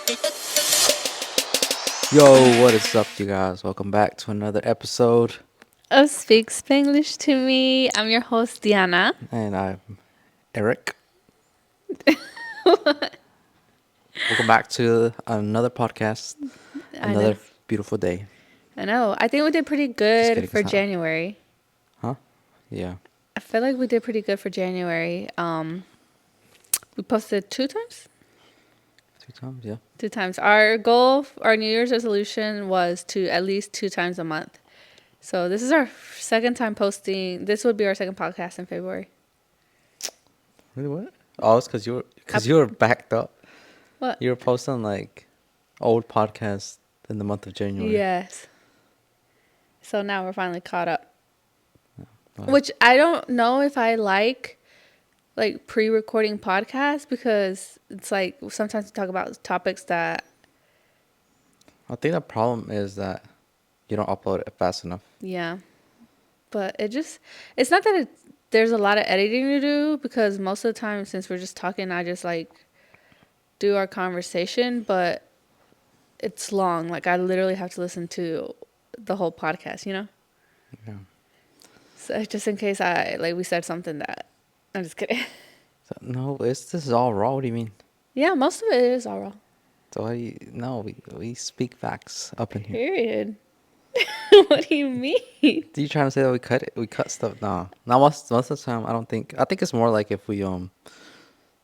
Yo, what is up, you guys? Welcome back to another episode. of Speak Spanglish to Me. I'm your host, Diana. And I'm Eric. Welcome back to another podcast. I know. Another beautiful day. I know. I think we did pretty Just good kidding, for it's not. January. Huh? Yeah. I feel like we did pretty good for January. We posted 2 times? 2 times, yeah. 2 times. Our goal, our New Year's resolution was to at least 2 times a month. So this is our second time posting. This would be our second podcast in February. Really, what? Oh, it's because you were backed up. What? You were posting like old podcasts in the month of January. Yes. So now we're finally caught up. Wow. Which I don't know if I like pre-recording podcasts because it's like sometimes we talk about topics that I think the problem is that you don't upload it fast enough. but it's not that there's a lot of editing to do because most of the time since we're just talking I just like do our conversation, but it's long. Like I literally have to listen to the whole podcast, you know? Yeah. So just in case we said something that I'm just kidding. So, no, this is all raw. What do you mean? Yeah, most of it is all raw. So no, we speak facts up in here. Period. What do you mean? Do you trying to say that we cut it? We cut stuff? No, not most of the time. I don't think. I think it's more like if we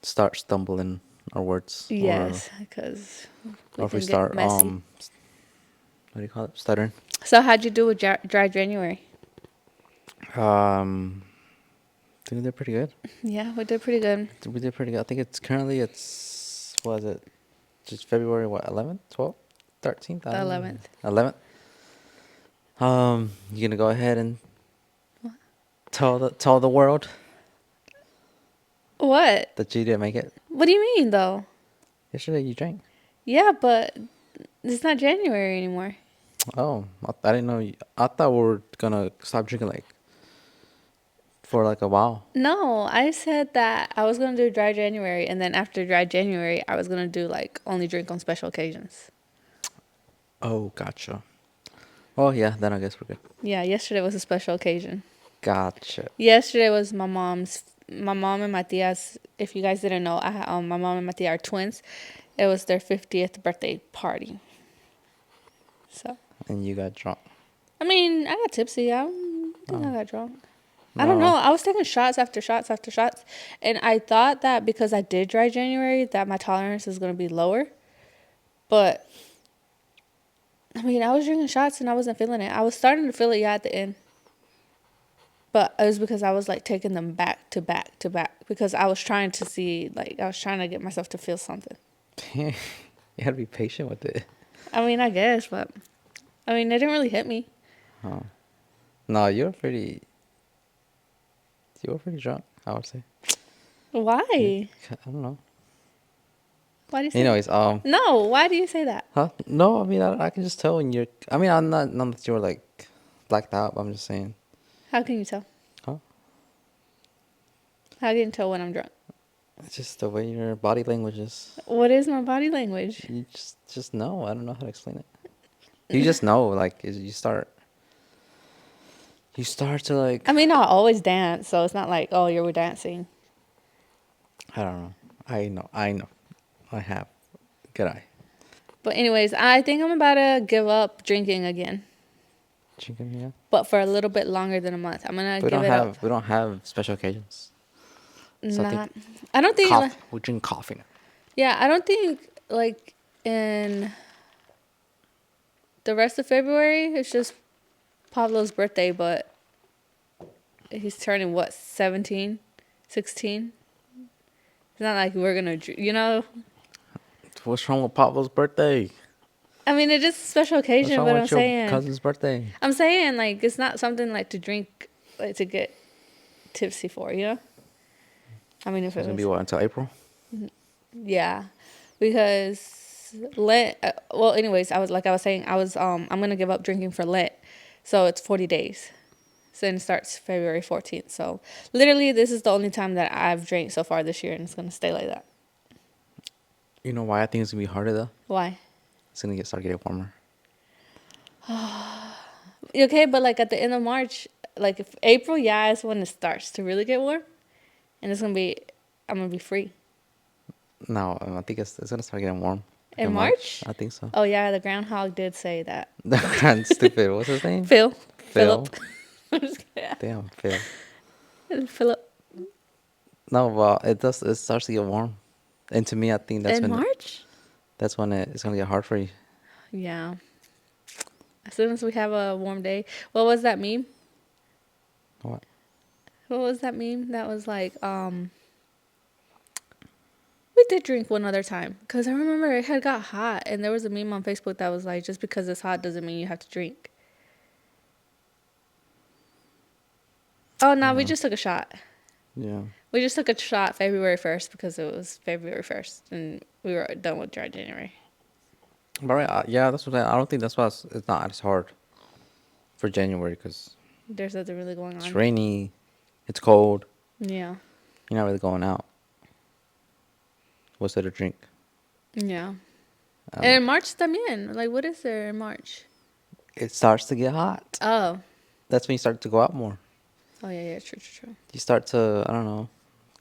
start stumbling our words, Yes, because or we if we can get start messy. what do you call it? Stuttering. So how'd you do with dry January? Um, I think we did pretty good. Yeah, we did pretty good. We did pretty good. I think it's what is it? Just February 11th, 12th, 13th, 11th. 11th. You gonna go ahead and tell the world What? that you didn't make it? What do you mean though? Yesterday you drank. Yeah, but it's not January anymore. Oh, I didn't know. I thought we were gonna stop drinking like for like a while. No, I said that I was gonna do dry January, and then after dry January, I was gonna do like only drink on special occasions. Oh, gotcha. Oh yeah, then I guess we're good. Yeah, yesterday was a special occasion. Gotcha. Yesterday was my mom and my tias. If you guys didn't know, my mom and my tia are twins. It was their 50th birthday party. So, And you got drunk. I mean, I got tipsy. I don't think I got drunk. I don't No. know. I was taking shots after shots after shots. And I thought that because I did dry January, that my tolerance is going to be lower. But, I mean, I was drinking shots and I wasn't feeling it. I was starting to feel it, yeah, at the end. But it was because I was, like, taking them back to back to back. Because I was trying to see, like, I was trying to get myself to feel something. You had to be patient with it. I mean, I guess, but, I mean, it didn't really hit me. Oh. No, you were pretty drunk, I would say. Why? I don't know. Why do you say Anyways, that? No, why do you say that? huh? No, I mean, I can just tell when you're. I mean, I'm not that you're like blacked out. But I'm just saying. How can you tell? Huh? How can you tell when I'm drunk? It's just the way your body language is. What is my body language? You just know. I don't know how to explain it. You just know, like, you start. You start to like. I mean, I always dance, so it's not like, oh, you were dancing. I don't know. I know. I have. Good eye. But anyways, I think I'm about to give up drinking again. Chicken, yeah. But for a little bit longer than a month. I'm gonna give it up. We don't have special occasions. So I don't think. We drink coffee now. Yeah, I don't think like in the rest of February it's just Pablo's birthday, but he's turning what 17, 16. It's not like we're gonna, you know. What's wrong with Pablo's birthday? I mean, it's just a special What's occasion, wrong but with I'm your saying, cousin's birthday? I'm saying like it's not something like to drink, like to get tipsy for, you know. I mean, if It's it gonna be was, what, until April? yeah, because Lent. Well, anyways, I was saying, I'm gonna give up drinking for Lent, so it's 40 days. So then it starts February 14th. So literally, this is the only time that I've drank so far this year, and it's gonna stay like that. You know why I think it's gonna be harder though? Why? It's gonna start getting warmer. Okay, but like at the end of March, like if April, yeah, is when it starts to really get warm, and it's gonna be, I'm gonna be free No, I think it's gonna start getting warm. Like in in March, March. I think so. Oh yeah, the groundhog did say that. Stupid. What's his name? Phil, Phil. Philip. I'm just kidding. Damn, Phil. Philip No, well, it does. It starts to get warm, and to me, I think in March. that's when it's gonna get hard for you. Yeah. As soon as we have a warm day. What was that meme? What? What was that meme that was like, we did drink one other time. Because I remember it had got hot. And there was a meme on Facebook that was like, just because it's hot doesn't mean you have to drink. Oh, no, we just took a shot. Yeah. We just took a shot February 1st because it was February 1st. And we were done with dry January. But right, yeah, that's what I don't think that's why it's not as hard for January because There's nothing really going it's on. rainy, it's cold. Yeah. You're not really going out. What's there to drink? Yeah. Um, And in March también. Like, what is there in March? it starts to get hot. Oh. That's when you start to go out more. Oh, yeah, yeah. True, true, true. You start to, I don't know,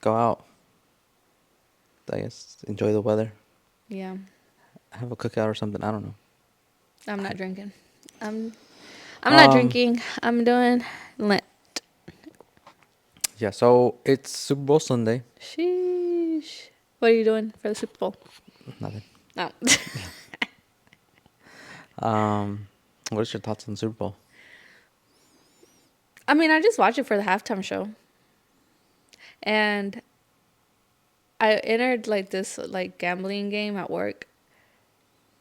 go out. I guess enjoy the weather. Yeah. Have a cookout or something. I don't know. I'm not drinking. I'm not drinking. I'm doing Lent. Yeah, so it's Super Bowl Sunday. Sheesh. What are you doing for the Super Bowl? Nothing. No. What is your thoughts on the Super Bowl? I mean, I just watch it for the halftime show. And I entered like this like gambling game at work.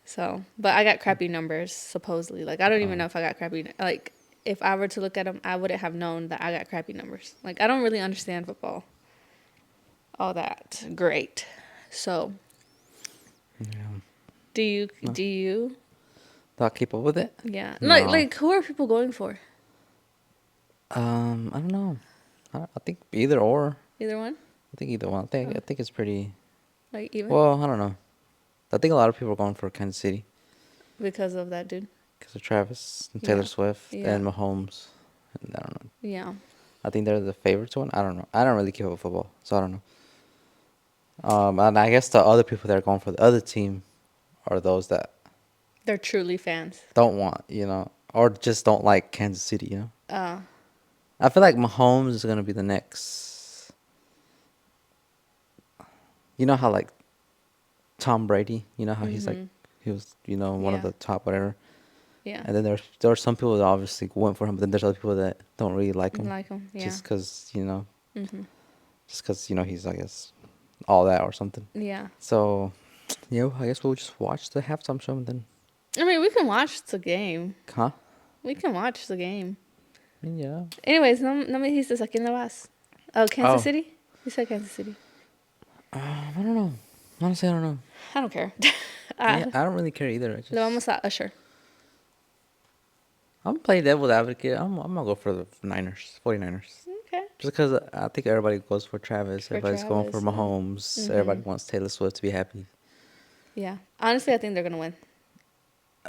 So, but I got crappy numbers supposedly. Like I don't even know if I got crappy like if I were to look at them, I wouldn't have known that I got crappy numbers. Like I don't really understand football. All that great. So, Yeah. do you No. do you? Do I keep up with it? Yeah. No. Like who are people going for? I don't know. I think either or. Either one? I think either one. I think it's pretty. Like even Well, I don't know. I think a lot of people are going for Kansas City because of that dude. because of Travis and Yeah. Taylor Swift Yeah. and Mahomes. And I don't know. Yeah. I think they're the favorites one. I don't know. I don't really keep up with football, so I don't know. And I guess the other people that are going for the other team are those that They're truly fans. don't want, or just don't like Kansas City, Uh I feel like Mahomes is gonna be the next. You know how like Tom Brady, you know how he's like he was, one of Yeah. the top whatever. yeah. And then there are some people that obviously went for him, but then there's other people that don't really like him, Like him. Yeah. just because Mhm. he's I guess all that or something. Yeah. So, yeah, I guess we'll just watch the halftime show and then, I mean, we can watch the game. huh? We can watch the game. Yeah. Anyways, no me dijiste a quién le vas. Oh, Kansas Oh. City? You said Kansas City. I don't know. Honestly, I don't know. I don't care. Yeah, I don't really care either. Le vamos a Usher. I'm gonna play devil's advocate. I'm gonna go for the Niners, 49ers. Okay. Just because I think everybody goes for Travis. For Everybody's going for Travis, yeah. Mahomes. Everybody wants Taylor Swift to be happy. Yeah. Honestly, I think they're going to win.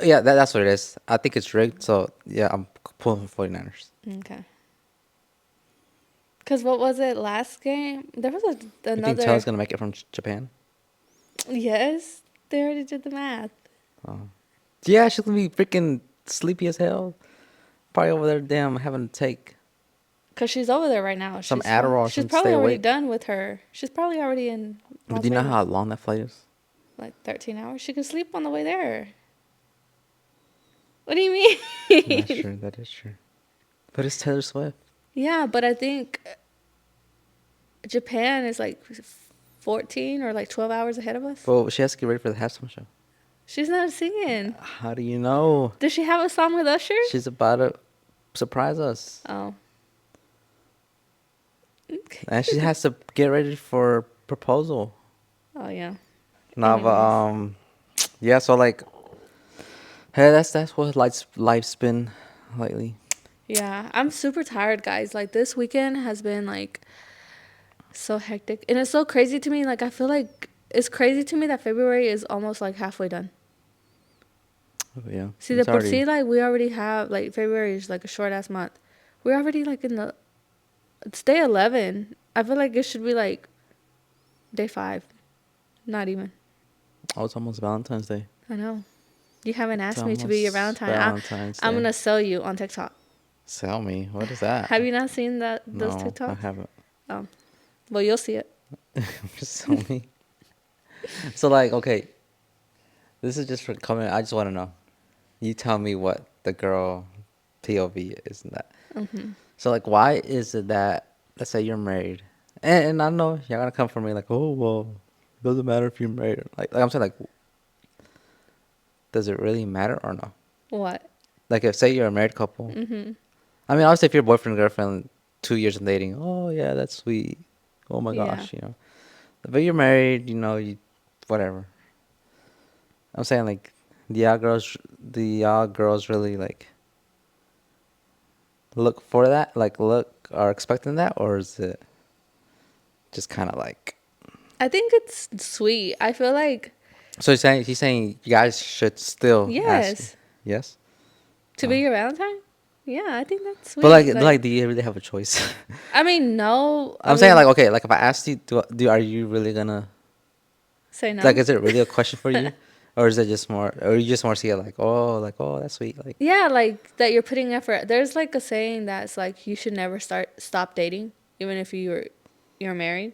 Yeah, that's what it is. I think it's rigged. So, yeah, I'm pulling for 49ers. Okay. Because what was it last game? There was You think another. Taylor's going to make it from Japan? Yes. They already did the math. Yeah, she's going to be freaking sleepy as hell. Probably over there, damn, having to take. Because she's over there right now. Some She's Adderall or She's something to probably stay already awake. done with her. She's probably already in. But Las do you know Vegas. how long that flight is? Like 13 hours. She could sleep on the way there. What do you mean? That's true. That is true. But it's Taylor Swift. Yeah, but I think Japan is like 14 or like 12 hours ahead of us. Well, she has to get ready for the halftime show. She's not singing. How do you know? Does she have a song with Usher? She's about to surprise us. Oh. And she has to get ready for proposal. Oh, yeah. Now, but, yeah, so like, hey, that's what life's been lately. Yeah, I'm super tired, guys. Like, this weekend has been, like, so hectic. And it's so crazy to me. Like, I feel like it's crazy to me that February is almost like halfway done. Oh, yeah. See, It's already. like we already have like February is like a short ass month. We're already like in the it's day 11. I feel like it should be like day 5. Not even. Oh, it's almost Valentine's Day. I know. You haven't It's asked me to be your almost Valentine. Valentine's I'm Day. gonna sell you on TikTok. Sell me. What is that? Have you not seen those No, I TikToks? haven't. Oh, well, you'll see it. Sell me. So, like, okay, this is just for comment. I just want to know. You tell me what the girl POV is in that. Hmm. So, like, why is it that, let's say you're married, and I know you're gonna come for me like, oh well, it doesn't matter if you're married. Like I'm saying, like, does it really matter or no? What? Like, if say you're a married couple, Hmm. I mean, obviously, if you're boyfriend and girlfriend, 2 years of dating, oh yeah, that's sweet. Oh my Yeah. gosh, you know. But you're married, you know, you whatever. I'm saying like, the y'all girls really like look for that, like look are expecting that, or is it just kind of like? I think it's sweet. I feel like So he's saying you guys should still ask me, yes, yes. to Oh. be your Valentine. Yeah, I think that's But sweet. Like, do you really have a choice? I mean, no. I I'm saying mean, like, okay, like if I asked you, are you really gonna say like? no. Is it really a question for you, or is it just more, or you just more see it like, oh, that's sweet, like. Yeah, like that you're putting effort. There's like a saying that's like you should never stop dating, even if you're married.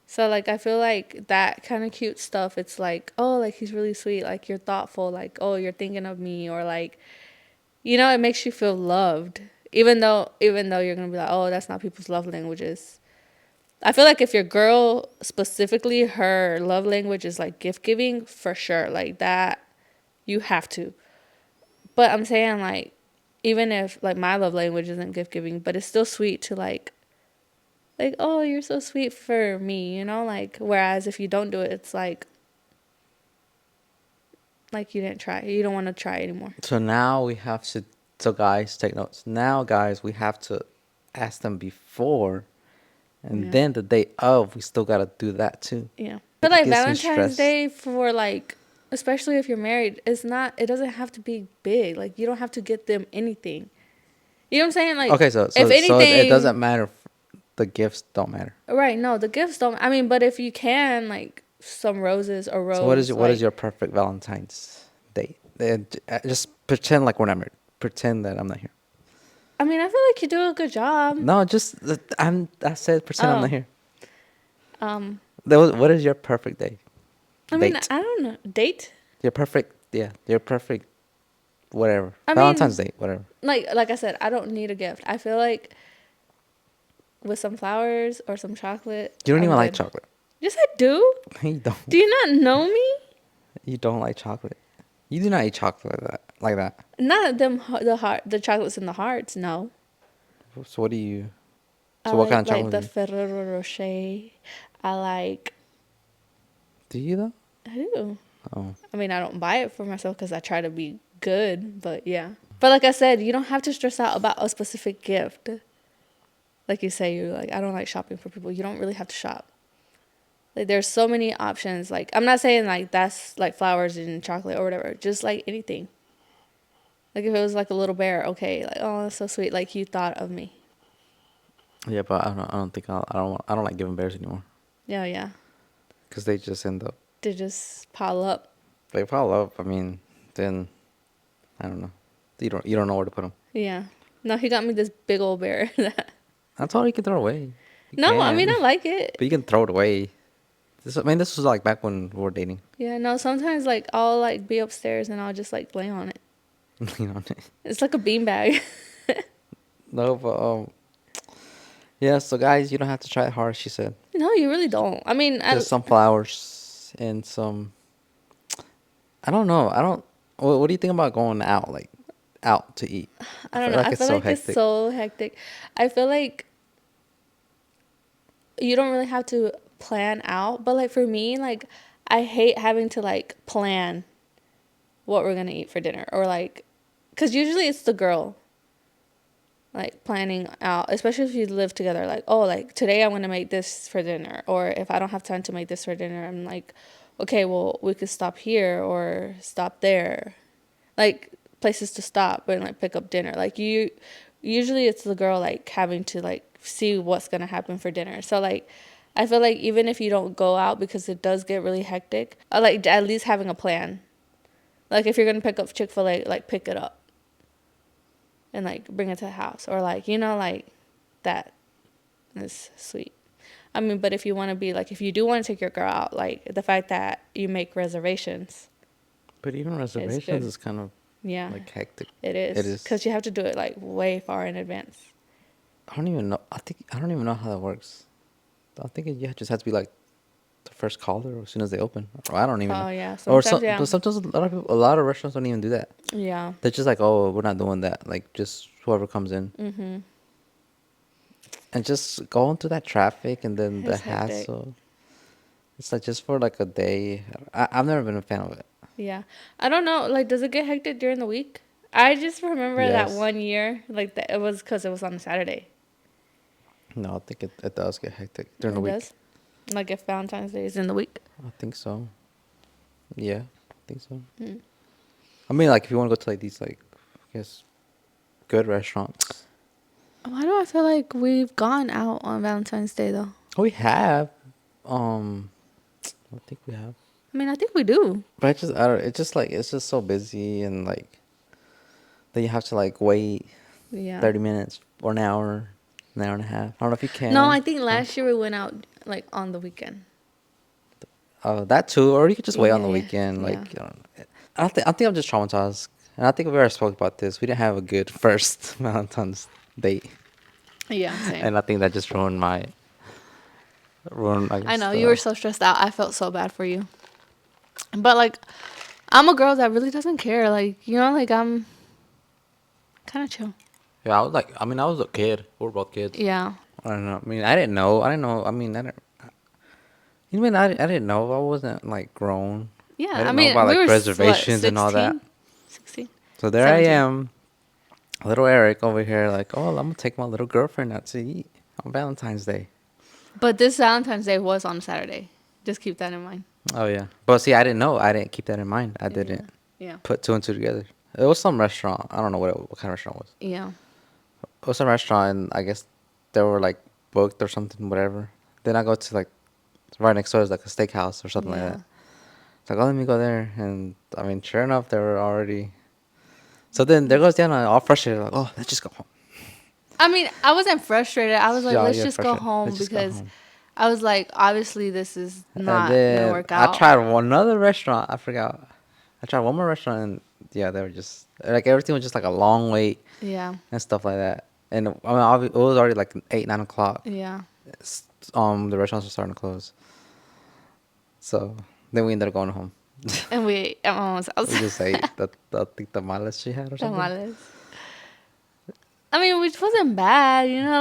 So like I feel like that kind of cute stuff. It's like, oh, like he's really sweet. Like you're thoughtful. Like, oh, you're thinking of me, or like, it makes you feel loved. Even though you're gonna be like, oh, that's not people's love languages. I feel like if your girl specifically, her love language is like gift giving, for sure, like that, you have to. But I'm saying like, even if like my love language isn't gift giving, but it's still sweet to like, oh, you're so sweet for me, like, whereas if you don't do it, it's like you didn't try. You don't want to try anymore. So now we have to. So guys, take notes. Now, guys, we have to ask them before, and Yeah. then the day of, we still gotta do that too. Yeah. But It like gets me Valentine's stressed. Day for like, especially if you're married, it doesn't have to be big. Like you don't have to get them anything. You know what I'm saying? Like Okay, so if it anything, doesn't matter. The gifts don't matter. right, no, the gifts don't, I mean, but if you can like some roses or So rose what is like, your perfect Valentine's date? Just pretend like we're not married. Pretend that I'm not here. I mean, I feel like you do a good job. No, just I said pretend I'm not Oh, here. um, What is your perfect day? I mean, Date. I don't know. Date? Your perfect, yeah, your perfect whatever. I Valentine's mean, Day, whatever. like I said, I don't need a gift. I feel like with some flowers or some chocolate, You don't I'm even like good. chocolate. Yes, I do. You Do don't. you not know me? You don't like chocolate. You do not eat chocolate like that. Like that. Not them the chocolates in the hearts. No, So what do you? I So what kind of like chocolate the do you? Ferrero Rocher. I like. Do you though? I do. Oh, I mean, I don't buy it for myself because I try to be good, but yeah. But like I said, you don't have to stress out about a specific gift. Like you say, you're like, I don't like shopping for people. You don't really have to shop. Like there's so many options. Like I'm not saying like that's like flowers and chocolate or whatever. Just like anything. Like if it was like a little bear, okay, like oh that's so sweet. Like you thought of me. yeah, but I don't think I don't like giving bears anymore Yeah, yeah. because they just end up To just pile up. they fall up. I mean, then I don't know. You don't know where to put them. Yeah. No, he got me this big old bear. That's all you can throw away. You No, I mean can, I like it. but you can throw it away. I mean, this was like back when we were dating. Yeah, no, sometimes like I'll like be upstairs and I'll just like lay on it. You know. It's like a beanbag. No, but yeah. So guys, you don't have to try it hard. She said. No, you really don't. I mean, Just some flowers and some. I don't know. I don't. What do you think about going out, like out to eat? I I don't feel know. like I it's feel so like it's hectic. so hectic. I feel like you don't really have to plan out, but like for me, like I hate having to like plan what we're gonna eat for dinner or like, cause usually it's the girl. like planning out, especially if you live together. Like, oh, like today I'm gonna make this for dinner, or if I don't have time to make this for dinner, I'm like, okay, well we could stop here or stop there, like places to stop and like pick up dinner. Like you, usually it's the girl like having to like see what's gonna happen for dinner. So like, I feel like even if you don't go out because it does get really hectic, like at least having a plan. Like if you're gonna pick up Chick-fil-A, like pick it up and like bring it to the house, or like like that is sweet. I mean, but if you want to be like, if you do want to take your girl out, like the fact that you make reservations But even is reservations good. is kind of Yeah, like hectic. it It is is. because you have to do it like way far in advance. I don't even know. I don't even know how that works. I think it, yeah, just has to be like the first caller as soon as they open. Or I don't even know. Oh yeah, Or sometimes some, yeah, but sometimes a lot of restaurants don't even do that. yeah. They're just like, oh, we're not doing that. Like just whoever comes in, and just going through that traffic and then the It's hectic. hassle. It's like just for like a day. I've never been a fan of it. Yeah, I don't know. Like, does it get hectic during the week? I just remember that Yes. one year, like it was because it was on a Saturday. No, I think it does get hectic during the It week. does. Like if Valentine's Day is in the week. I think so. Yeah, I think so. Mm. I mean, like if you want to go to like these like, I guess, good restaurants. Why do I feel like we've gone out on Valentine's Day though? We have, um, I think we have, I mean, I think we do. but I don't. It's just like it's just so busy and like then you have to like wait Yeah. 30 minutes or an hour and a half. I don't know if you No, can. I think No. last year we went out like on the weekend. That too, or you could just wait on Yeah, the yeah, weekend. yeah. Like, I think I'm just traumatized, and I think we already spoke about this. We didn't have a good first Valentine's date, Yeah, same. and I think that just ruined. I I guess know you were the. so stressed out. I felt so bad for you. But like, I'm a girl that really doesn't care. Like, like I'm kind of chill. Yeah, I was like, I mean, I was a kid. We were both kids. Yeah. I don't know. I mean, I didn't know. I didn't know. I mean, I didn't. You mean I didn't know. I wasn't like grown. I Yeah. I didn't know mean, about we were like what, reservations and all that. 16? 16? So there I 17. am, little Eric over here, like, oh, I'm gonna take my little girlfriend out to eat on Valentine's Day. But this Valentine's Day was on Saturday. Just keep that in mind. Oh yeah, but see, I didn't know. I didn't keep that in mind. I Yeah. didn't Yeah. put two and two together. It was some restaurant. I don't know what kind of restaurant it was. Yeah. It was some restaurant, and I guess they were like booked or something, whatever. Then I go to like right next door is like a steakhouse or something like Yeah. that. It's like, oh, let me go there, and I mean, sure enough, they were already. So then there goes Diana, all frustrated, like, oh, let's just go home. I mean, I wasn't frustrated. I was like, Yeah, let's you're just go frustrated. home Let's just go because home. I was like, obviously, this is And not going to then work I out. tried one other restaurant. I forgot. I tried one more restaurant, and yeah, they were just like everything was just like a long wait Yeah. and stuff like that. And I mean, it was already like 8, 9 o'clock. Yeah. The restaurants were starting to close. So then we ended up going home. And we ate at my mom's house. We just ate I think tamales she had or something. Tamales. I mean, which wasn't bad, Then I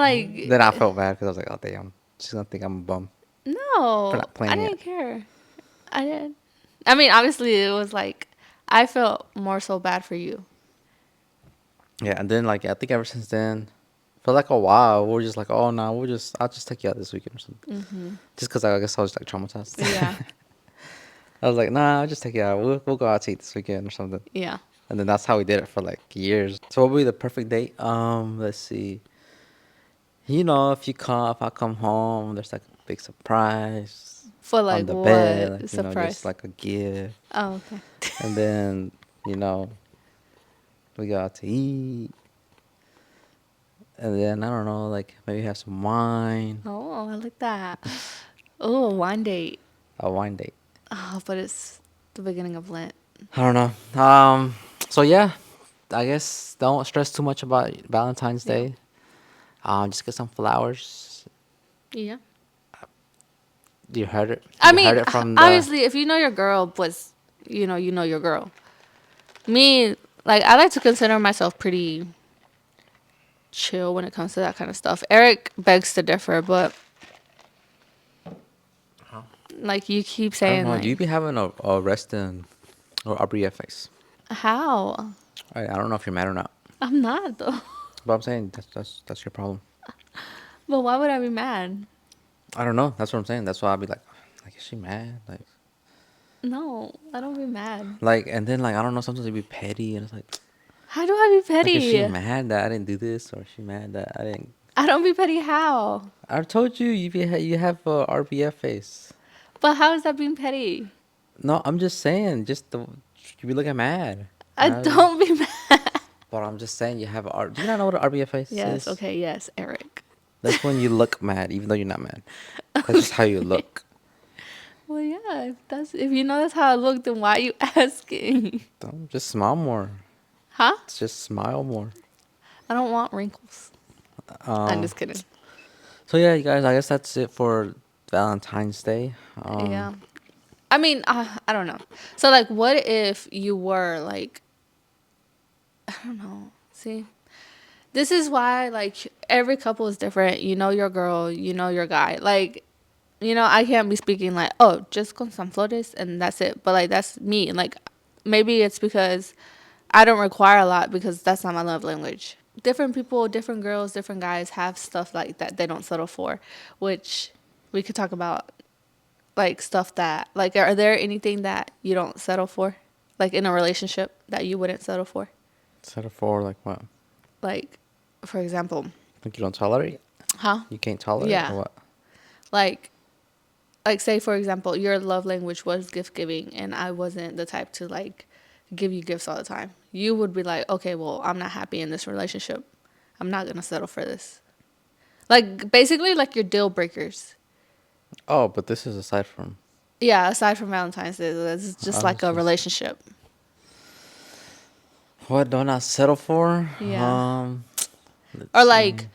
like, felt bad because I was like, oh damn, she's gonna think I'm a bum for no, not I planning it. didn't care. I did. I mean, obviously, it was like, I felt more so bad for you. Yeah, and then like I think ever since then, for like a while, we are just like, oh no, I'll just take you out this weekend or something. Just because I guess I was like traumatized. Yeah. I was like, nah, I'll just take you out. We'll go out to eat this weekend or something. Yeah. And then that's how we did it for like years. So what would be the perfect date? Let's see. If I come home, there's like a big surprise For on like the bed, like what just surprise? like a gift. Oh, okay. And then you know we go out to eat. And then I don't know, like maybe have some wine, Oh, I like that. Oh, a wine date. a wine date. Oh, but it's the beginning of Lent. I don't know. So yeah, I guess don't stress too much about Valentine's Yeah. Day. Just get some flowers. Yeah. You heard it. I You heard mean, it from the. obviously, if you know your girl was, you know your girl. Me, like, I like to consider myself pretty chill when it comes to that kind of stuff. Eric begs to differ, but like you keep I don't saying, know. Do you like, be having a resting or a BF face? how? I don't know if you're mad or not. I'm not though. But I'm saying that's your problem. But why would I be mad? I don't know. That's what I'm saying. That's why I'll be like, is she mad? No, I don't be mad. And then I don't know. Sometimes it'd be petty, and it's How do I be like, is she petty? mad that I didn't do this, or is she mad that I didn't? I don't be petty how? I told you you have a RBF face. But how is that being petty? No, I'm just saying, you be looking mad. I don't be mad. But I'm just saying you have do you not know what an RBF face Yes, is? okay, yes, Eric. That's when you look mad, even though you're not mad. That's just how you look. Well, yeah, if you know that's how I look, then why are you asking? Don't just smile more. Huh? Just smile more. I don't want wrinkles. I'm Um. just kidding. So yeah, you guys, I guess that's it for Valentine's Day. Yeah. I mean, I don't know. So, like, what if you were, like, I don't know. See? This is why, like, every couple is different. You know your girl, you know your guy. Like, I can't be speaking like, oh, just con some flores and that's it. But, like, that's me. And, like, maybe it's because I don't require a lot because that's not my love language. Different people, different girls, different guys have stuff like that they don't settle for, which we could talk about, like, stuff that, like, are there anything that you don't settle for? Like, in a relationship that you wouldn't settle for? Set it for what? Like, for example, Like you don't tolerate? huh? You can't tolerate or Yeah. what? Like, say, for example, your love language was gift giving and I wasn't the type to, like, give you gifts all the time. You would be like, okay, well, I'm not happy in this relationship. I'm not going to settle for this. Like, basically, like, your deal breakers. Oh, but this is aside from. Yeah, aside from Valentine's Day, it's just I was like a just. relationship. What do I not settle for? Yeah. Let's Or, see. like,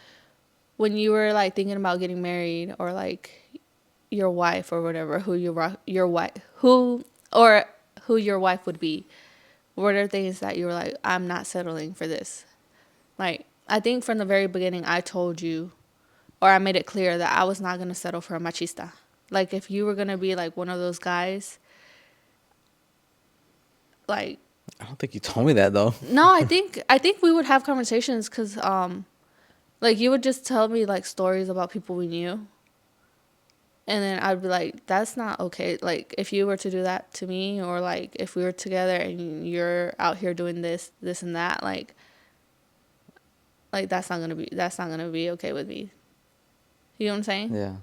when you were, like, thinking about getting married, or, like, your wife or whatever, your wife, who your wife would be. What are things that you were like, I'm not settling for this? Like, I think from the very beginning, I told you, or I made it clear that I was not going to settle for a machista. Like, if you were going to be, like, one of those guys, like, I don't think you told me that though. no, I think we would have conversations because, like, you would just tell me, like, stories about people we knew. And then I'd be like, that's not okay. Like, if you were to do that to me, or, like, if we were together and you're out here doing this, this, and that, like that's not gonna be okay with me. You know what I'm saying? Yeah.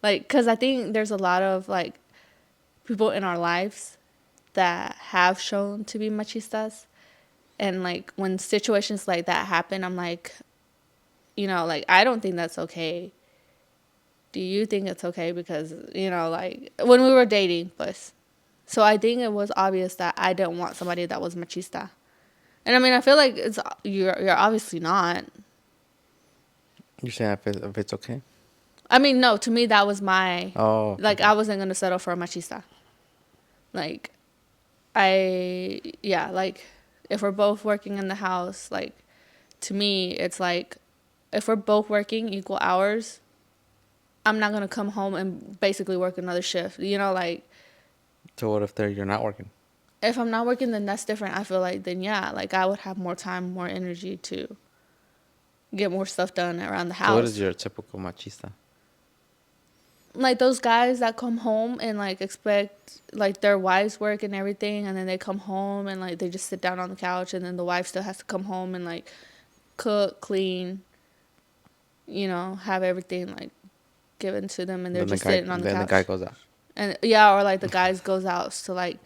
Like, cause I think there's a lot of, like, people in our lives that have shown to be machistas, and, like, when situations like that happen, I'm like, like, I don't think that's okay. Do you think it's okay? Because, like, when we were dating, but so I think it was obvious that I didn't want somebody that was machista. And I mean, I feel like you're obviously not. You're saying if it's okay? I mean, no, to me that was my, Oh. like, Okay. I wasn't gonna settle for a machista. Like, yeah, like, if we're both working in the house, like, to me it's like, if we're both working equal hours, I'm not gonna come home and basically work another shift. Like, So what if you're not working? if I'm not working, then that's different. I feel like, then yeah, like, I would have more time, more energy to get more stuff done around the So what is house. your typical machista? Like, those guys that come home and, like, expect, like, their wives work and everything, and then they come home and, like, they just sit down on the couch, and then the wife still has to come home and, like, cook, clean, have everything, like, given to them, and they're just sitting on the Then the couch. guy goes out. And yeah, or, like, the guys goes out to, like,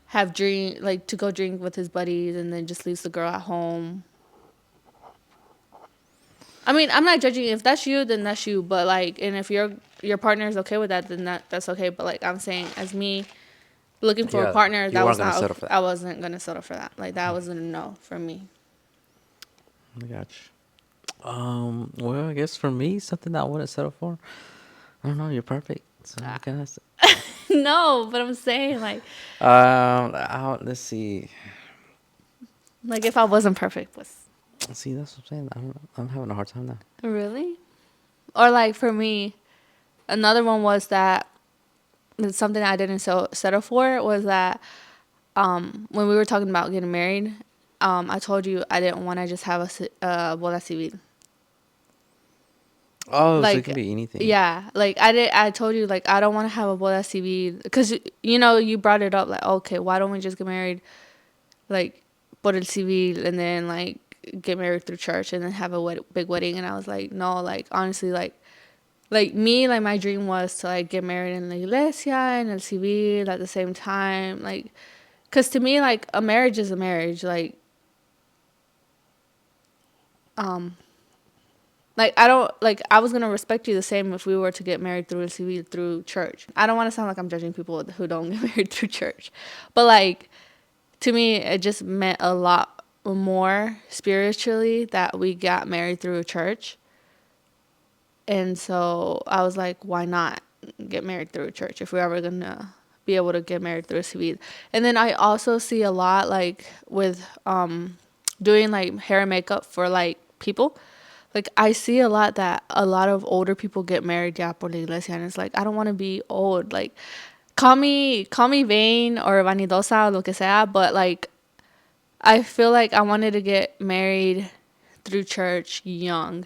have drink, like, to go drink with his buddies, and then just leaves the girl at home. I mean, I'm not judging. If that's you, then that's you. But, like, and if your partner is okay with that, then that's okay. But, like, I'm saying, as me looking for a Yeah, partner, you that weren't was gonna not. settle for that. I wasn't gonna settle for that. Like, that was a no for me. I got you. Well, I guess for me, something that I wouldn't settle for. I don't know. You're perfect. So what can I say? No, but I'm saying, like, Let's see. if I wasn't perfect, was See, that's what I'm saying. I don't know. I'm having a hard time now. really, or, like, for me, another one was that it's something I didn't settle for was that when we were talking about getting married, I told you I didn't want to just have a boda civil. Oh, so it can Like, be anything. yeah, like I told you like I don't want to have a boda civil because you brought it up like, okay, why don't we just get married like por el civil and then like get married through church and then have a big wedding? And I was like, no, like honestly, like me, like my dream was to like get married in la iglesia and el civil at the same time, like, because to me, like, a marriage is a marriage, um like I don't like I was gonna respect you the same if we were to get married through el civil through church. I don't want to sound like I'm judging people who don't get married through church, but like to me it just meant a lot more spiritually that we got married through a church. And so I was like, why not get married through a church if we're ever gonna be able to get married through a civil? And then I also see a lot like with doing like hair and makeup for like people. Like I see a lot that a lot of older people get married ya por la iglesia, and it's like I don't want to be old. Like call me vain or vanidosa or lo que sea, but like I feel like I wanted to get married through church young.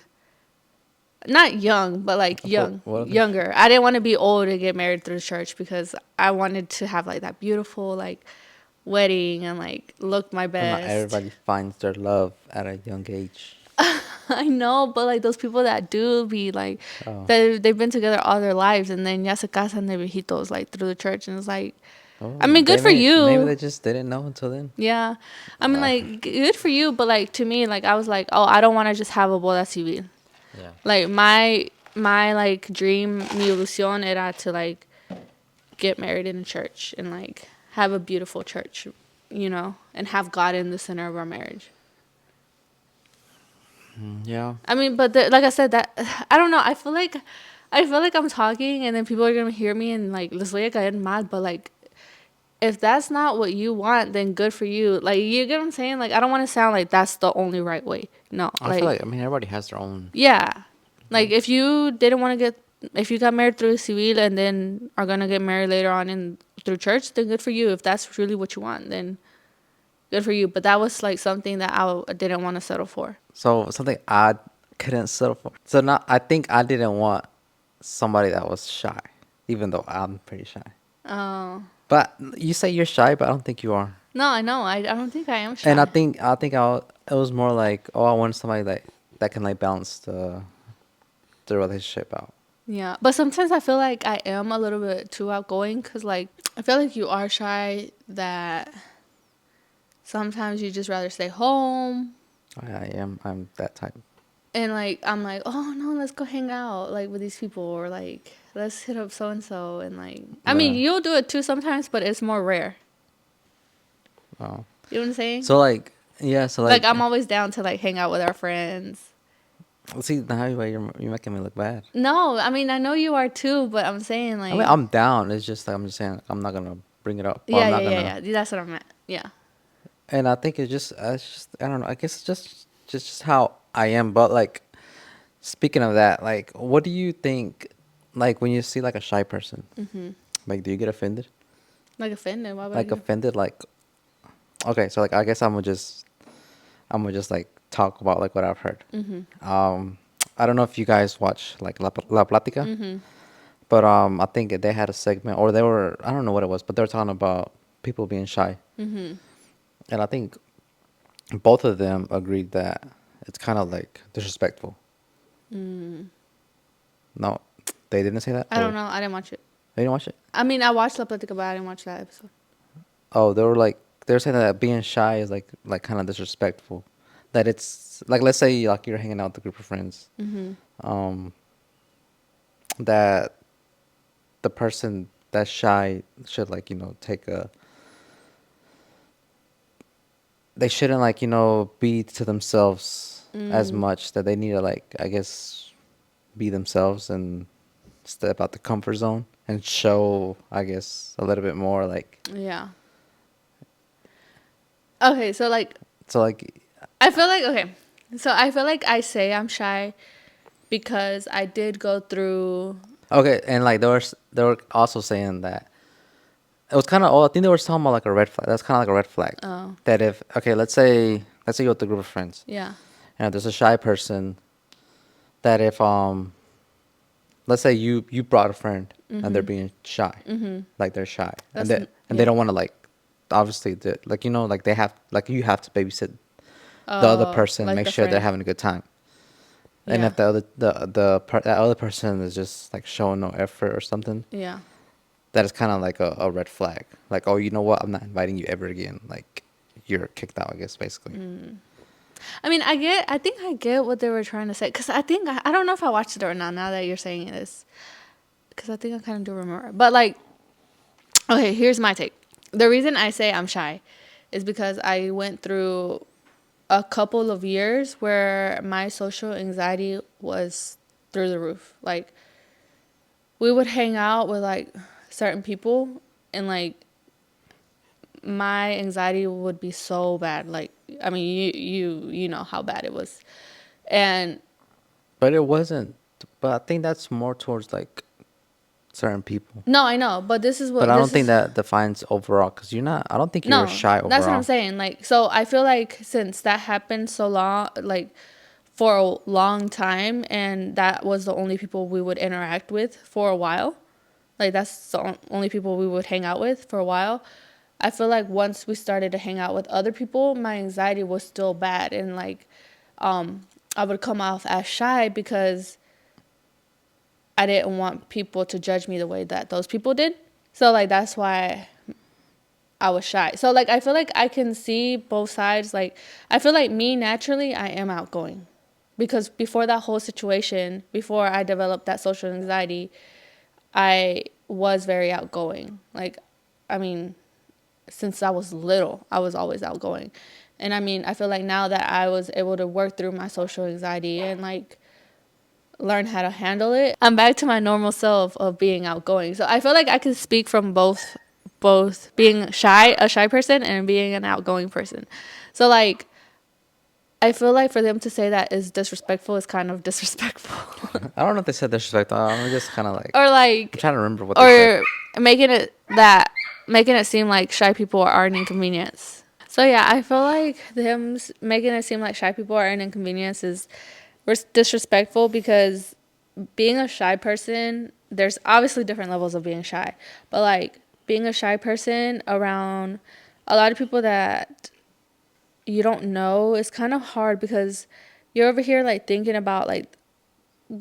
Not young, but like For young, what other? younger. I didn't want to be old to get married through church because I wanted to have like that beautiful like wedding and like look my But not best. everybody finds their love at a young age. I know, but like those people that do be like Oh. they've been together all their lives and then ya se casan de viejitos like through the church, and it's like, Oh, I mean, good they for maybe you. they just didn't know until then. Yeah, I mean, Uh, like good for you, but like to me, like I was like, oh, I don't want to just have a boda civil. yeah. Like my like dream, mi ilusión era to like get married in a church and like have a beautiful church, and have God in the center of our marriage. Yeah. I mean, but like I said, that I don't know. I feel like I'm talking, and then people are gonna hear me and like les voy a caer mal. But like, if that's not what you want, then good for you. Like, you get what I'm saying? Like, I don't want to sound like that's the only right way. No, I feel like, like everybody has their own. yeah, like Like, if you got married through civil and then are gonna get married later on in through church, then good for you. If that's really what you want, then good for you. But that was like something that I didn't want to settle for. so something I couldn't settle for. So now I think I didn't want somebody that was shy, even though I'm pretty shy. Oh. But you say you're shy, but I don't think you are. No, I know. I don't think I am And I shy. think it was more like, oh, I want somebody that can like balance the relationship out. Yeah, but sometimes I feel like I am a little bit too outgoing because, like, I feel like you are shy. That sometimes you just rather stay home, I am. I'm that type. and like I'm like, oh no, let's go hang out like with these people, or like let's hit up so and so, and like I mean Yeah. you'll do it too sometimes, but it's more rare. Oh. You know what I'm saying? So like, yeah. So Like like, I'm always down to like hang out with our friends. see now you're making me look bad. No, I mean I know you are too, but I'm saying I mean, like I'm down. It's just like I'm just saying I'm not gonna bring it up. Or I'm yeah, yeah, not yeah, gonna. yeah. That's what I meant. Yeah. And I think it's just I don't know. I guess it's just how I am. But like, speaking of that, like, what do you think? Like when you see like a shy person, like, do you get offended? Like offended. Why would I Like get? offended? Like, okay, so like I guess I'm gonna just like talk about like what I've heard. I don't know if you guys watch like La Platica, but I think they had a segment, or they were, I don't know what it was, but they were talking about people being shy, and I think both of them agreed that it's kind of like disrespectful. No, they didn't say that, I don't or know. I didn't watch it. they didn't watch it. I mean, I watched La Plática, but I didn't watch that episode. Oh, they were saying that being shy is like kind of disrespectful. That it's like, let's say like you're hanging out with a group of friends, um, that the person that's shy should like take a. They shouldn't like be to themselves as much. That they need to like, I guess, be themselves and step out the comfort zone and show, I guess, a little bit more like. Yeah. Okay, so like So like, I feel like okay, so I feel like I say I'm shy because I did go through. okay, and like they were also saying that it was kind of. Oh, I think they were talking about like a red flag. That's kind of like a red flag. Oh, That if okay, let's say you're with a group of friends, yeah. and there's a shy person. That if let's say you brought a friend and they're being shy, like they're shy, and they Yeah. don't want to like, obviously like like they have like you have to babysit the other Oh, person, like make the sure they're friend. having a good time. And Yeah. if that other person is just like showing no effort or something, Yeah. that is kind of like a red flag. Like, oh, you know what? I'm not inviting you ever again. Like, you're kicked out, I guess, basically. I mean, I think I get what they were trying to say. Because I think, I don't know if I watched it or not now that you're saying this. Because I think I kind of do remember. But, like, okay, here's my take. The reason I say I'm shy is because I went through a couple of years where my social anxiety was through the roof. Like, we would hang out with, like, certain people, and, like, my anxiety would be so bad. Like, I mean, you know how bad it was. And But it wasn't. But I think that's more towards like certain people. no, I know, but But I don't this think is that defines overall because you're not. I don't think you're no, shy that's what I'm overall. saying. Like, so I feel like since that happened so long, like for a long time, and that was the only people we would interact with for a while. Like, that's the only people we would hang out with for a while. I feel like once we started to hang out with other people, my anxiety was still bad, and like, I would come off as shy because I didn't want people to judge me the way that those people did. So like that's why I was shy. So like I feel like I can see both sides. Like I feel like me naturally I am outgoing. Because before that whole situation, before I developed that social anxiety, I was very outgoing. Like I mean, since I was little, I was always outgoing. And I mean, I feel like now that I was able to work through my social anxiety and like learn how to handle it, I'm back to my normal self of being outgoing. So I feel like I can speak from both being shy, a shy person, and being an outgoing person. So like I feel like for them to say that is disrespectful is kind of disrespectful. I don't know if they said disrespect. I'm just kind of like Or I'm like trying to remember what they said. or making it that making it seem like shy people are an inconvenience. So yeah, I feel like them making it seem like shy people are an inconvenience is disrespectful because being a shy person, there's obviously different levels of being shy, but like being a shy person around a lot of people that you don't know is kind of hard because you're over here like thinking about like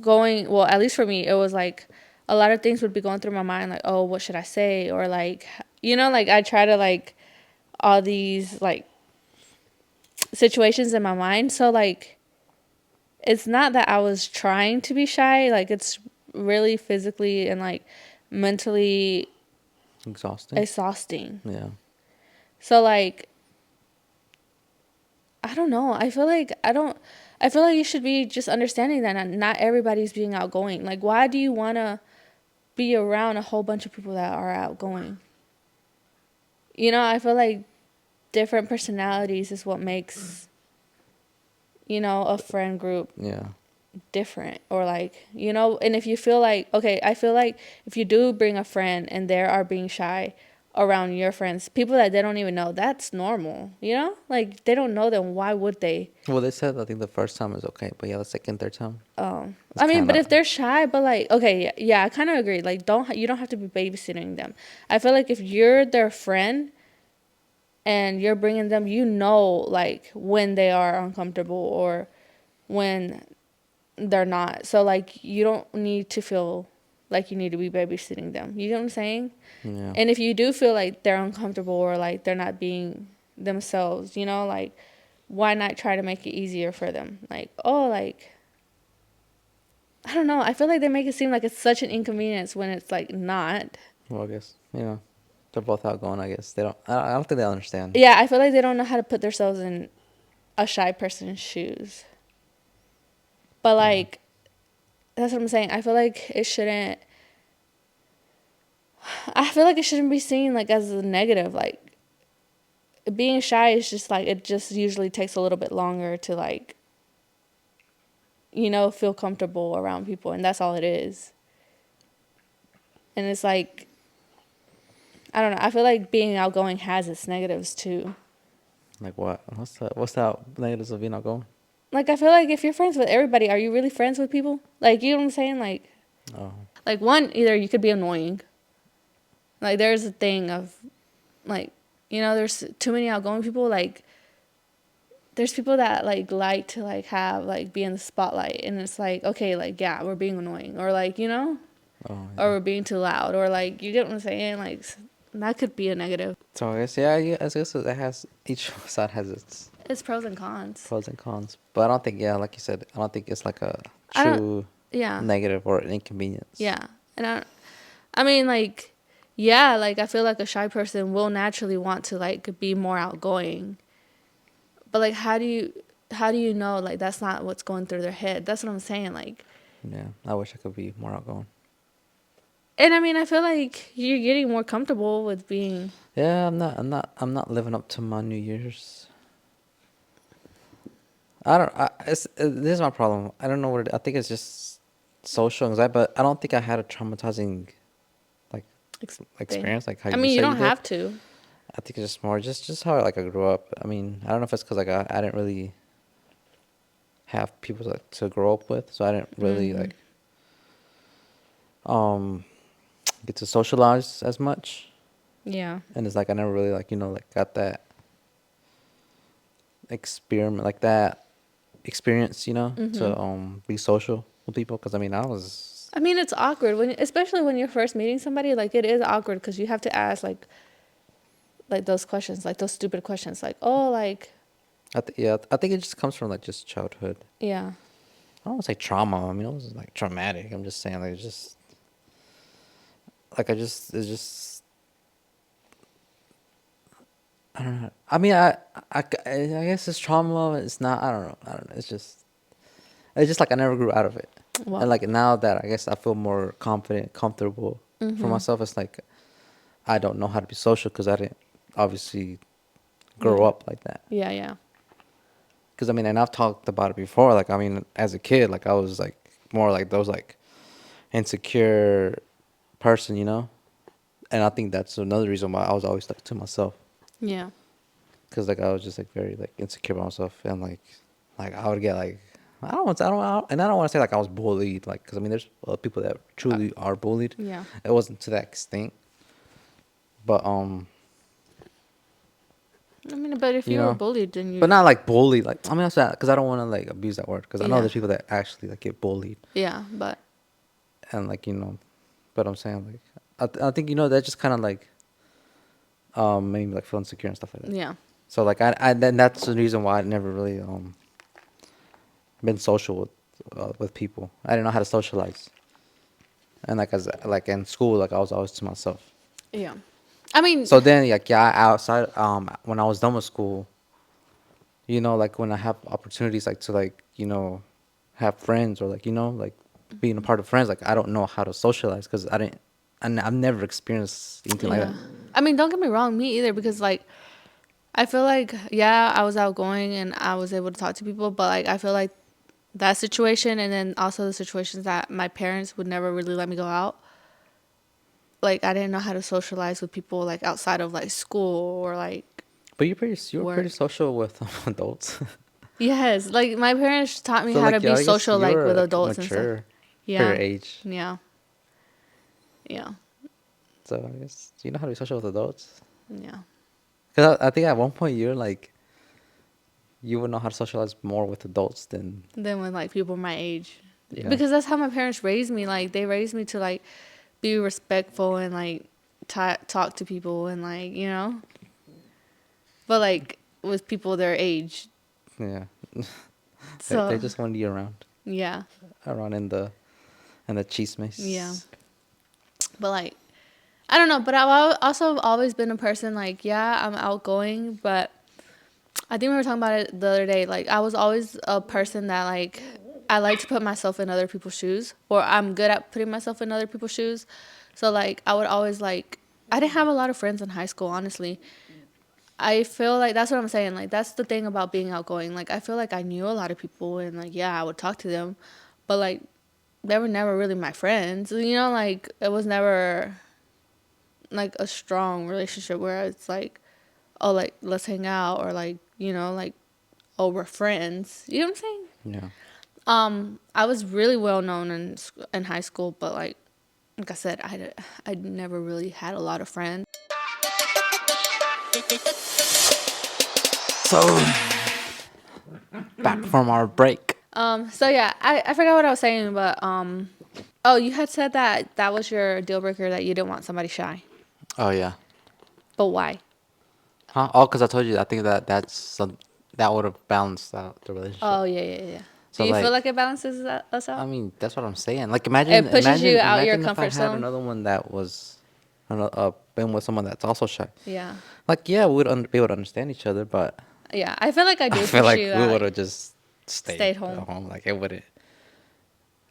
going, well, at least for me, it was like a lot of things would be going through my mind, like, oh, what should I say? Or like, like I try to like all these like situations in my mind. So like, it's not that I was trying to be shy, like, it's really physically and like mentally Exhausting. exhausting. Yeah. So like, I don't know. I feel like you should be just understanding that not everybody's being outgoing. Like, why do you want to be around a whole bunch of people that are outgoing? I feel like different personalities is what makes, a friend group Yeah. different. Or like, and if you feel like, okay, I feel like if you do bring a friend and they are being shy around your friends, people that they don't even know, that's normal, like they don't know them, why would they? Well, they said I think the first time is okay, but yeah, the second, third time, it's I mean, kind but of. if they're shy, but like, okay, yeah, I kind of agree. Like, you don't have to be babysitting them. I feel like if you're their friend and you're bringing them, like when they are uncomfortable or when they're not. So like, you don't need to feel like you need to be babysitting them. You know what I'm saying? Yeah. And if you do feel like they're uncomfortable or like they're not being themselves, like why not try to make it easier for them? Like, oh, like I don't know. I feel like they make it seem like it's such an inconvenience when it's like not. Well, I guess they're both outgoing. I guess they don't. I don't think they understand. Yeah, I feel like they don't know how to put themselves in a shy person's shoes. But Yeah. like that's what I'm saying. I feel like it shouldn't be seen like as a negative. Like being shy is just like it just usually takes a little bit longer to like feel comfortable around people, and that's all it is. And it's like I don't know. I feel like being outgoing has its negatives too. Like what? What's that negatives of being outgoing? Like, I feel like if you're friends with everybody, are you really friends with people? Like, you know what I'm saying? Oh, Like one, either you could be annoying. Like, there's a thing of, like, there's too many outgoing people. Like, there's people that like to like have like be in the spotlight, and it's like, okay, like, yeah, we're being annoying, or like, oh or yeah. we're being too loud, or like, you get what I'm saying? Like, that could be a negative. So I guess yeah. I guess it has each side has its It's pros and cons. pros and cons. But I don't think like you said, I don't think it's like a I don't. true Yeah. negative or an inconvenience. Yeah. And I mean, like, yeah, like, I feel like a shy person will naturally want to like be more outgoing, but like, how do you know like that's not what's going through their head? That's what I'm saying. Like, Yeah, I wish I could be more outgoing. and I mean, I feel like you're getting more comfortable with being. Yeah, I'm not living up to my New Year's. I don't. This is my problem. I don't know what I think it's just social anxiety, but I don't think I had a traumatizing like Thing. experience like how I you mean, you say you don't did. have to. I think it's just more just how like I grew up. I mean, I don't know if it's because like I didn't really have people to grow up with, so I didn't really Mm-hmm. um get to socialize as much, Yeah. and it's like I never really like got that experiment like that experience Mm-hmm. to be social with people because I mean I was I mean, it's awkward especially when you're first meeting somebody. Like, it is awkward because you have to ask like those questions, like those stupid questions, like, oh, like, yeah, I think it just comes from like just childhood. yeah, I don't want to say trauma. I mean, it wasn't like traumatic. I'm just saying like it's just like it's just I don't know. I mean, I guess it's trauma. It's not. I don't know. I don't know. It's just like I never grew out of it. well, And like now that I guess I feel more confident, comfortable for mm-hmm. myself, it's like I don't know how to be social because I didn't obviously grow Yeah. up like that. Yeah, yeah. Because I mean, and I've talked about it before. Like I mean, as a kid, like I was like more like those like insecure person. And I think that's another reason why I was always like to myself. Yeah. Cause like I was just like very like insecure about myself, and like I would get like and I don't want to say like I was bullied, like because I mean there's people that truly are bullied. Yeah. It wasn't to that extent, but I mean, but if you you were know, bullied, then but you, not like bullied. Like I mean that's that because I don't want to like abuse that word because I know yeah, there's people that actually like get bullied yeah, but and like but I'm saying like I think that just kind of like made me like feel insecure and stuff like that. yeah, So like I then that's the reason why I never really been social with people. I didn't know how to socialize, and like as like in school, like I was always to myself. yeah. I mean, So then, like yeah, outside when I was done with school, like when I have opportunities like to like have friends or like like being a part of friends, like I don't know how to socialize because I didn't, and I've never experienced anything like yeah. that. I mean, don't get me wrong, me either, because like I feel like, yeah, I was outgoing and I was able to talk to people, but like I feel like that situation, and then also the situations that my parents would never really let me go out. Like, I didn't know how to socialize with people like outside of like school or like But you were pretty work. social with adults. Yes, like my parents taught me So how to like yeah, be I guess social you like were with like adults and stuff. mature for your Yeah. age. Yeah. Yeah. So I guess you know how to be social with adults. Yeah. Because I think at one point you're like you would know how to socialize more with adults than Than with like people my age. yeah. Because that's how my parents raised me. Like, they raised me to like be respectful and like talk to people and like, but like with people their age. Yeah. They So, just wanted you yeah. around in the Yeah. chismes. But like, I don't know, but I've also always been a person like, yeah, I'm outgoing, but I think we were talking about it the other day. Like, I was always a person that like I like to put myself in other people's shoes, or I'm good at putting myself in other people's shoes. So like, I would always like, I didn't have a lot of friends in high school, honestly. I feel like that's what I'm saying. Like, that's the thing about being outgoing. Like, I feel like I knew a lot of people and like, yeah, I would talk to them, but like they were never really my friends. Like, it was never like a strong relationship where it's like, oh, like let's hang out, or like, you know, like, oh, we're friends. You know what I'm saying? Yeah. I was really well known in high school, but like I said, I never really had a lot of friends. So back from our break. So yeah, I forgot what I was saying, but oh, you had said that was your deal breaker, that you didn't want somebody shy. Oh yeah. But why? Huh? Oh, because I told you I think that would have balanced out the relationship. Oh yeah. Do So you feel like like, it balances us I out? mean, that's what I'm saying. Like, It pushes you out your imagine if I comfort had zone. another one that was, been with someone that's also shy. Yeah. Like, yeah, we would be able to understand each other, but Yeah, I feel like I I do feel push like you we out. would have just stayed Stayed at home. home. Like, it wouldn't.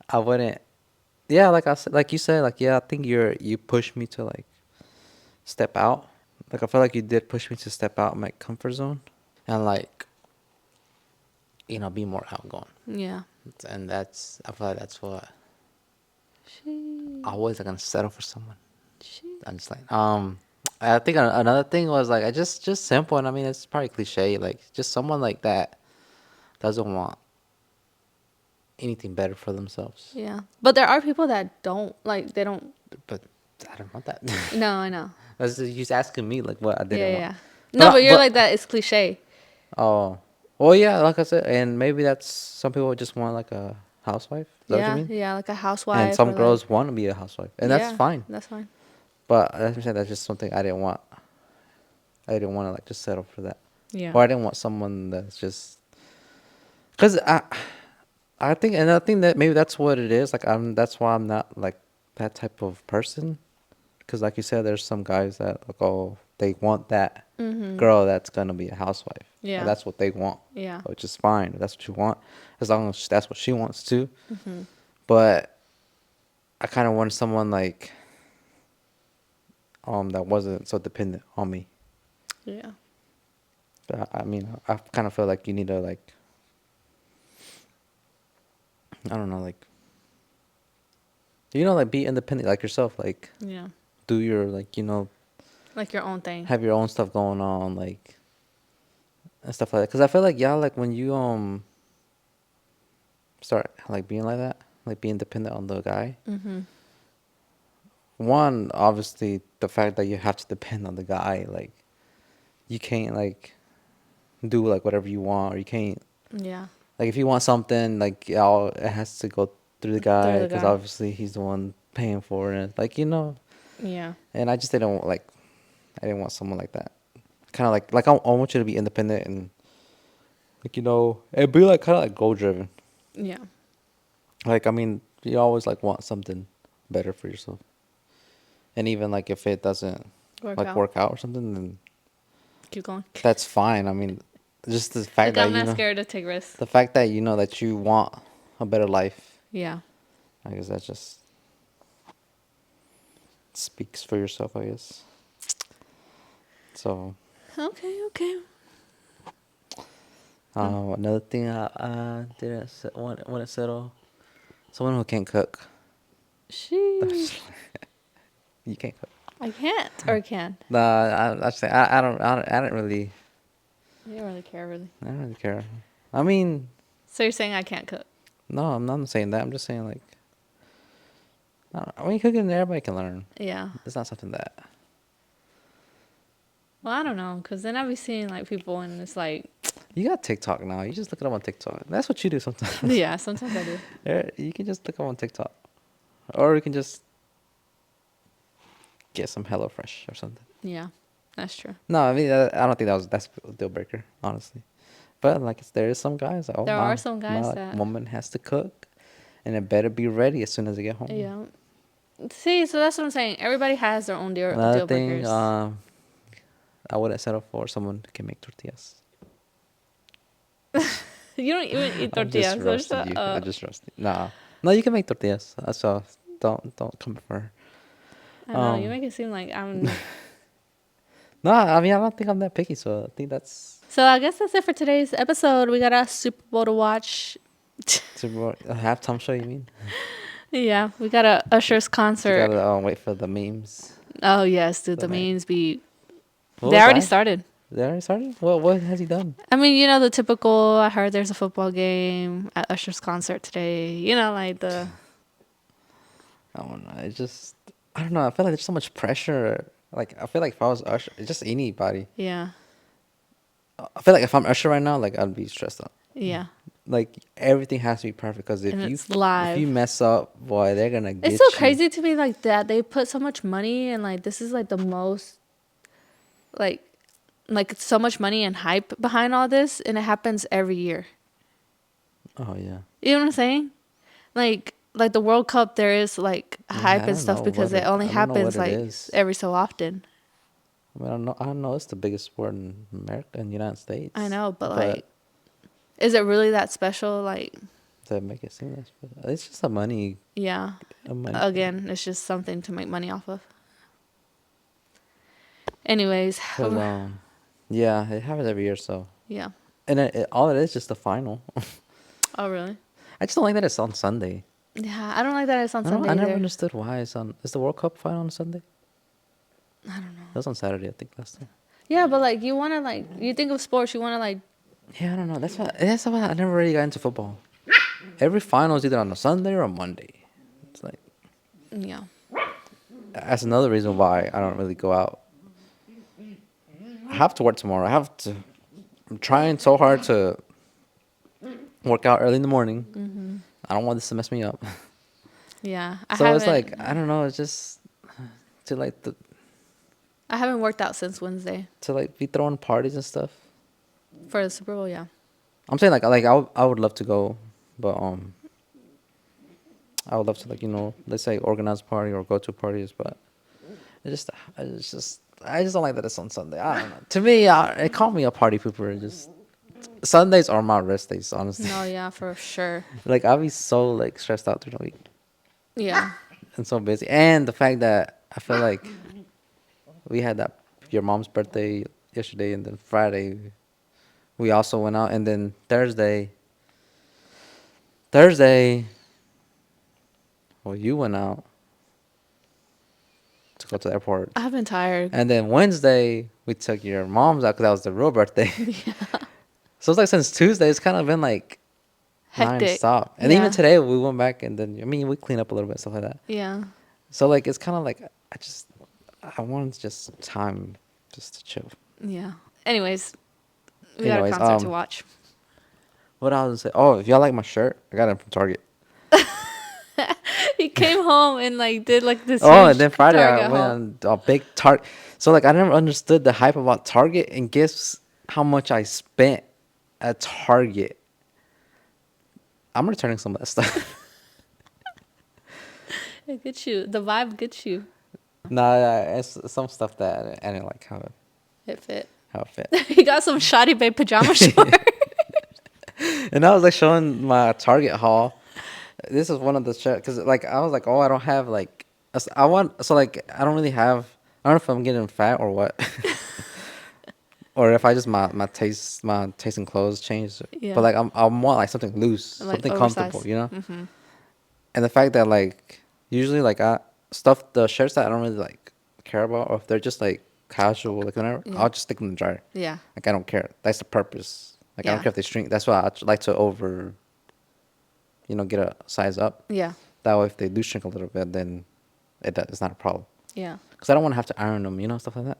I wouldn't. Yeah, like I said, like you said, like yeah, I think you pushed me to like step out. Like I feel like you did push me to step out my comfort zone and like be more outgoing. Yeah. And I feel like that's what She. I was like gonna settle for someone. I'm just like I think another thing was like I just simple, and I mean it's probably cliche, like just someone like that doesn't want anything better for themselves. Yeah. But there are people that don't like. They don't. But I don't want that. No, I know. That's just, you asking me like what I Yeah, didn't want. yeah. No, but you're But like that. It's cliche. oh, well yeah, like I said, and maybe that's some people just want like a housewife. Is that what you Yeah, mean? yeah, like a And housewife some or like. girls want to be a housewife, and that's Yeah, fine. that's fine. But as I said, that's just something I didn't want. I didn't want to like just settle for that, Yeah. or I didn't want someone that's just because I think that maybe that's what it is. Like that's why I'm not like that type of person. Because like you said, there's some guys that like, oh, they want that girl that's gonna be a housewife. Yeah. That's what they want. Yeah. Which is fine. If that's what you want, as long as that's what she wants too. But I kind of wanted someone like that wasn't so dependent on me. Yeah. I mean, I kind of feel like you need to like, I don't know, like like be independent, like yourself, like Yeah. do your like Like your own thing. have your own stuff going on, like and stuff like that. Because I feel like like when you start like being like that, like being dependent on the guy. One, obviously, the fact that you have to depend on the guy, like you can't like do like whatever you want, or you can't Yeah. like if you want something, like it has to go through the Through guy the because guy. obviously he's the one paying for it, like Yeah. And I just didn't like, I didn't want someone like that. Kind of like I want you to be independent and like and be like kind of like goal driven. Yeah. Like I mean, you always like want something better for yourself. And even like if it doesn't work out or something, then Keep going. that's fine. I mean, just the fact Like that I'm not scared to take risks. the fact that that you want a better life, Yeah. I guess that just speaks for yourself, I guess. So, Okay. another thing I didn't want to settle, someone who can't cook. Sheesh. You can't cook. I can't or can. Nah, I don't really. You don't really care, really. I don't really care. I mean, So you're saying I can't cook? no, I'm not saying that. I'm just saying like, when you cooking, everybody can learn. Yeah. It's not something that. Well, I don't know, because then I be seeing like people and it's like, You got TikTok now. You just look it up on TikTok. That's what you do sometimes. yeah, sometimes I do. You can just look up on TikTok, or you can just get some HelloFresh or something. Yeah, that's true. No, I mean I don't think that's a deal breaker, honestly. But like there is some guys. Oh, There are some guys my that. woman has to cook, and it better be ready as soon as they get home. Yeah. See, so that's what I'm saying. Everybody has their own Another deal thing, breakers. I wouldn't settle for someone who can make tortillas. You don't even eat I tortillas. just roasted you. I just roasted. Nah, no, you can make tortillas. That's all. Don't come for her. I know, you make it seem like I'm. No, I mean I don't think I'm that picky, so I think that's So I guess that's it for today's episode. We got a Super Bowl to watch. a halftime show. You mean? Yeah, we got a Usher's You concert. gotta wait for the memes. Oh yes, dude. So The like, memes be. what They was already that? started. They already started? What has he done? I mean, you know the typical. I heard there's a football game at Usher's concert today. You know, like the. I don't know. It's just I don't know. I feel like there's so much pressure. Like I feel like if I was Usher, just anybody. Yeah. I feel like if I'm Usher right now, like I'd be stressed out. Yeah. Like everything has to be perfect because And it's if you live. mess up, boy, they're gonna It's so get you. crazy to me like that they put so much money and like this is like the most like so much money and hype behind all this and it happens every year. Oh yeah. You know what I'm saying? Like the World Cup there is like Yeah, hype and stuff because it only I don't know what happens it like is. every so often. I mean, I don't know. It's the biggest sport in America and United I States, know, but but like is it really that special? Like to make it seem that special, it's just yeah. a money thing. Again, it's just something to make money off of. Anyways, Cause yeah, it happens every year. So yeah. and all it is just the final. Oh really? I just don't like that it's on Sunday. Yeah, I don't like that it's on I don't. I Sunday never either. understood why it's on. Is the World Cup final on Sunday? I don't know. It was on Saturday, I think last time. Yeah, but like you want to like you think of sports, you want to like Yeah, I don't know. That's why I never really got into football. Every final is either on a Sunday or a Monday. It's like yeah. that's another reason why I don't really go out. I have to work tomorrow. I have to. I'm trying so hard to work out early in the morning. I don't want this to mess me up. Yeah. So it's like I don't know. It's just to like I haven't worked out since Wednesday to like be throwing parties and stuff. for the Super Bowl, yeah. I'm saying like I would love to go, but I would love to like let's say organize a party or go to parties, but I just don't like that it's on Sunday. I don't know. To me, it called me a party pooper. Just Sundays are my rest days, honestly. No, yeah, for sure. Like I'll be so like stressed out through the week Yeah. and so busy, and the fact that I feel like we had that your mom's birthday yesterday, and then Friday we also went out, and then Thursday, well, you went out to go to the airport. I've been tired. And then Wednesday, we took your mom's out because that was the real birthday. So it's like since Tuesday, it's kind of been like Hectic. non-stop. And Yeah. even today, we went back and then, I mean, we cleaned up a little bit, stuff like that. Yeah. So like, it's kind of like, I want just time just to chill. Yeah. Anyways, we got a Anyways, concert to watch. what I was gonna say, oh, if y'all like my shirt, I got it from Target. He came home and like did like this Oh, huge and then Friday I Target went haul. on a big Target. So like I never understood the hype about Target, and guess how much I spent at Target. I'm returning some of that stuff. It gets you. The vibe gets you. Nah, yeah, it's some stuff that I didn't like It fit. how it fit. He got some shoddy babe pajama shorts. And I was like showing my Target haul. This is one of the shirts because like I was like, oh, I don't have like I want so like I don't really have. I don't know if I'm getting fat or what. Or if I just my taste in clothes changed. Yeah. But like I want like something loose, Like something comfortable, oversized. you know. Mm-hmm. And the fact that like usually like the shirts that I don't really like care about, or if they're just like casual, like whatever, Yeah. I'll just stick them in the dryer. Yeah. Like I don't care. That's the purpose. Like I Yeah. don't care if they shrink. That's why I like to get a size up. Yeah. That way, if they do shrink a little bit, then it's not a problem. Yeah. Because I don't want to have to iron them, stuff like that.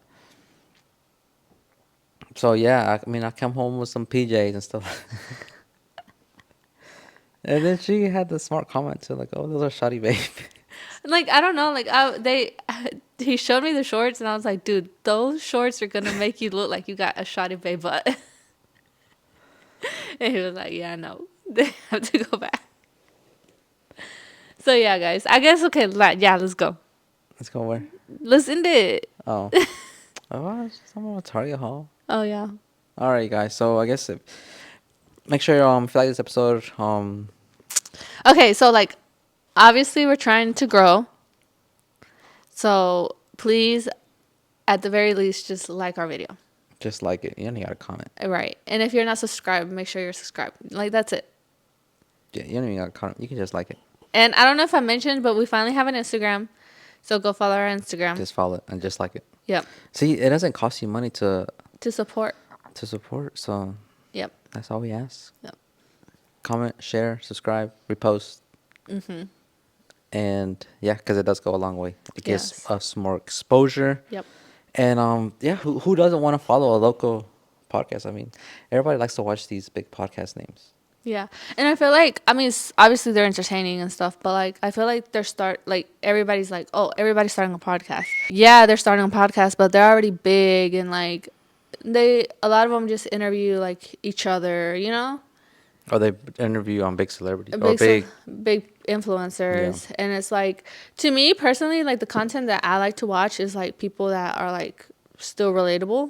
So yeah, I mean, I come home with some PJs and stuff. And then she had the smart comment too, like, "Oh, those are shoddy, babe." Like I don't know, like he showed me the shorts and I was like, dude, those shorts are gonna make you look like you got a shoddy babe butt. And he was like, yeah, no, they have to go back. So yeah, guys, I guess okay, let's go. Let's go where? Let's end it. Oh, it's just on a Target haul. Oh yeah. All right, guys. So I guess make sure if you like this episode, Okay, so like obviously we're trying to grow. So please, at the very least, just like our video. just like it. You only got to comment. Right. And if you're not subscribed, make sure you're subscribed. Like that's it. Yeah, you don't even got to comment. You can just like it. And I don't know if I mentioned, but we finally have an Instagram. So go follow our Instagram. Just follow it and just like it. Yep. See, it doesn't cost you money to support. support, so Yep. that's all we ask. Yep. Comment, share, subscribe, repost. And yeah, because it does go a long way. It gives Yes. us more exposure. Yep. And yeah, who doesn't want to follow a local podcast? I mean, everybody likes to watch these big podcast names. Yeah. And I feel like, I mean, obviously they're entertaining and stuff, but like, I feel like everybody's like, oh, everybody's starting a podcast. Yeah, they're starting a podcast, but they're already big and like, a lot of them just interview like each other, you know? Or they interview on big celebrities or Big influencers. And it's like, to me personally, like the content that I like to watch is like people that are like still relatable.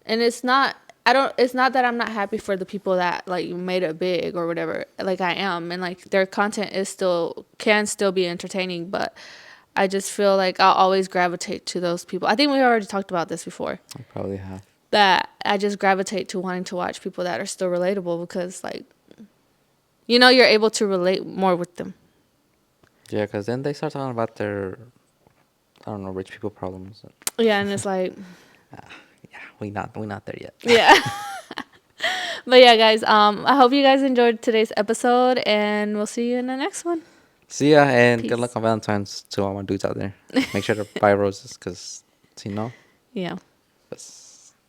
And it's not that I'm not happy for the people that like made it big or whatever. Like I am, and like their content can still be entertaining, but I just feel like I'll always gravitate to those people. I think we already talked about this before. I probably have. That I just gravitate to wanting to watch people that are still relatable because like, you know, you're able to relate more with them. Yeah, because then they start talking about their, I don't know, rich people problems. Yeah, and it's like, yeah, we not there yet. yeah. But yeah, guys, I hope you guys enjoyed today's episode, and we'll see you in the next one. See ya, and Peace. good luck on Valentine's to all my dudes out there. Make sure to buy roses, because, you know, Yeah.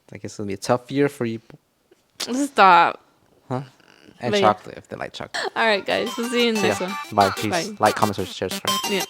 I guess it'll be a tough year for you. Stop. Huh? And But yeah. chocolate, if they like chocolate. All right, guys. We'll see you in the next Yeah. one. Bye. Peace. Bye. Like, comment, share, subscribe. Yeah.